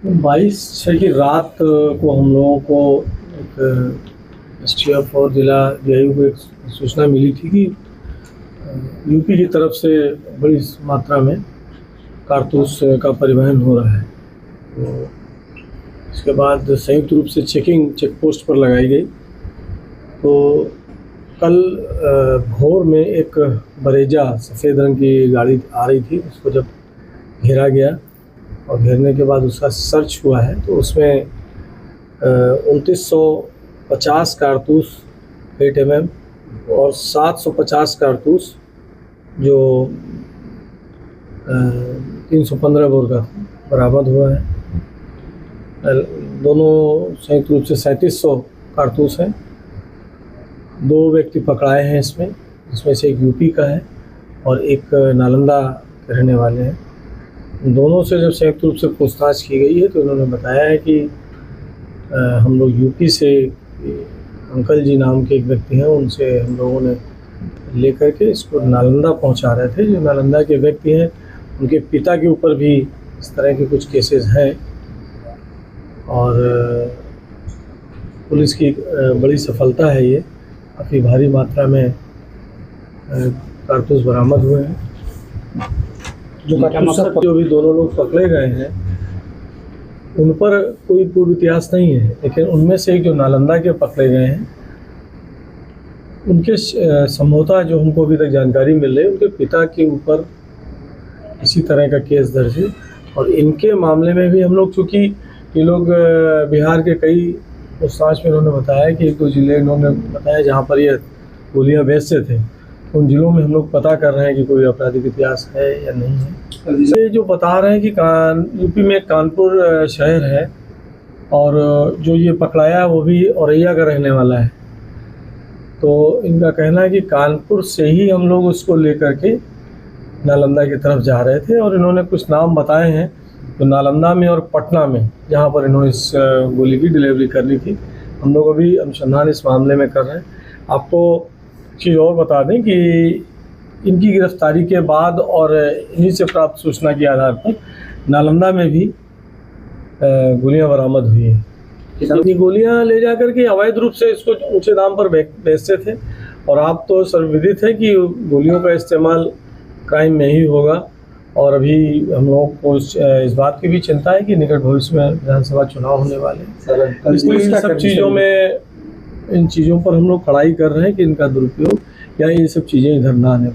22/6 की रात को हम लोगों को एक STF और जिला DIU को एक सूचना मिली थी कि यूपी की तरफ से बड़ी मात्रा में कारतूस का परिवहन हो रहा है। तो इसके बाद संयुक्त रूप से चेक पोस्ट पर लगाई गई। तो कल भोर में एक बरेजा सफ़ेद रंग की गाड़ी आ रही थी, उसको जब घेरा गया और घेरने के बाद उसका सर्च हुआ है तो उसमें 2950 कारतूस 8 mm और 750 कारतूस जो 315 बोर का बरामद हुआ है। दोनों संयुक्त रूप से 3700 कारतूस हैं। 2 व्यक्ति पकड़ाए हैं इसमें, जिसमें से एक यूपी का है और एक नालंदा के रहने वाले हैं। दोनों से जब संयुक्त रूप से पूछताछ की गई है तो उन्होंने बताया है कि हम लोग यूपी से अंकल जी नाम के एक व्यक्ति हैं, उनसे हम लोगों ने लेकर के इसको नालंदा पहुंचा रहे थे। जो नालंदा के व्यक्ति हैं उनके पिता के ऊपर भी इस तरह के कुछ केसेस हैं और पुलिस की बड़ी सफलता है ये। काफ़ी भारी मात्रा में कारतूस बरामद हुए हैं। जो भी दोनों लोग पकड़े गए हैं उन पर कोई पूर्व इतिहास नहीं है, लेकिन उनमें से एक जो नालंदा के पकड़े गए हैं उनके संभवतः जो हमको अभी तक जानकारी मिल रही है उनके पिता के ऊपर इसी तरह का केस दर्ज है। और इनके मामले में भी हम लोग, चूँकि ये लोग बिहार के कई पूछताछ में उन्होंने बताया कि 1-2 जिले इन्होंने बताया जहाँ पर ये गोलियाँ बेचते थे, उन जिलों में हम लोग पता कर रहे हैं कि कोई आपराधिक इतिहास है या नहीं है। ये जो बता रहे हैं कि यूपी में कानपुर शहर है और जो ये पकड़ाया है वो भी औरैया का रहने वाला है। तो इनका कहना है कि कानपुर से ही हम लोग उसको लेकर के नालंदा की तरफ जा रहे थे और इन्होंने कुछ नाम बताए हैं तो नालंदा में और पटना में, जहाँ पर इन्होंने इस गोली की डिलीवरी करनी थी। हम लोग अभी अनुसंधान इस मामले में कर रहे हैं। आपको चीज़ और बता दें कि इनकी गिरफ्तारी के बाद और इन्हीं से प्राप्त सूचना के आधार पर नालंदा में भी गोलियां बरामद हुई हैं। इतनी गोलियां ले जाकर के अवैध रूप से इसको ऊंचे दाम पर बेचते थे और आप तो सर्वविदित है कि गोलियों का इस्तेमाल क्राइम में ही होगा। और अभी हम लोगों को इस बात की भी चिंता है कि निकट भविष्य में विधानसभा चुनाव होने वाले हैं, इसलिए इन सब चीज़ों में, इन चीज़ों पर हम लोग कड़ाई कर रहे हैं कि इनका दुरुपयोग या ये सब चीज़ें इधर ना आने।